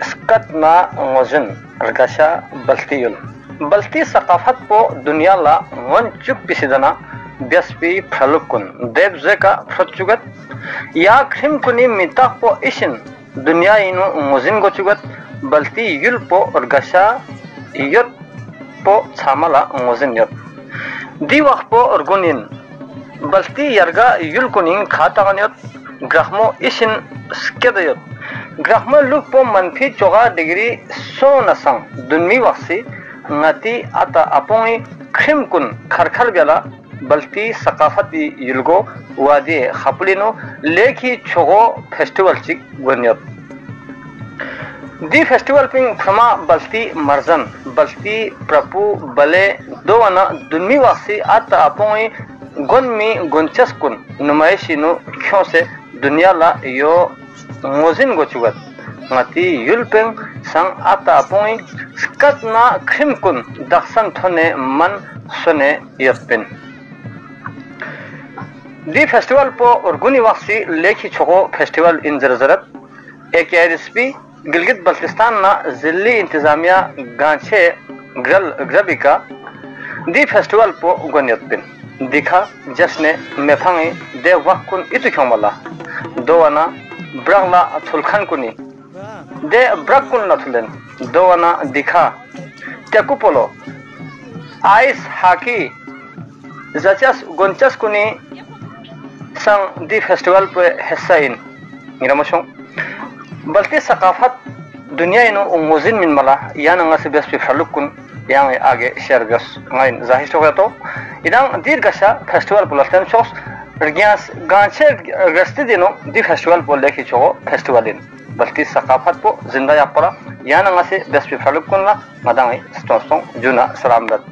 स्कतना ngozin rgasha baltiyul balti saqafat po dunya la ngon chuk pisidana biaspi phalukun devzeka photchugat ya khim kuni mitak po isin dunya inu ngozin gochugat balti yul po rgasha yot po chamala ngozin yot diwaq po orgunin balti yarga yul kuning khataganyot grahmo isin skedayot grahmo luk po manfi 4 degree sonasang dunmi waqsi ngati ata apongi khim kun kharkhar bela balti saqafati yulgo wadi khaplino lekhi chogo festival chik gonyot di festival ping phama balti marzan balti prapu bale dowana dunmi waqsi ata apongi gonmi gonchas kun numayshinu khose dunya la yo ngozin gochugat ngati yulpeng sang ata apoi skatna khim kun daksan thone man sone yapin di festival po urguni waqsi lekhi chogo festival in zarzarat AKRSP Gilgit Baltistan na zilli intizamiya ganche grabika di festival po gonyatpin dikha jasne mephangi de wakun itu khomala doana brangla thulkhan kuni de brakun na thulen doana dikha tekupolo ice hockey zachas gonchas kuni sang di festival pe hessain ngiramashong balti saqafat dunya ino ngozin min mala yana ngase bes pe phalukun yang age share gas ngain zahistogato idang dirgasha festival pulastan chos rgyas ganche gasti dino di festival bolle ki chogo festivalin balti saqafat po zinda yapara yana ngase bes pe phalukun la madangai stong juna salamdat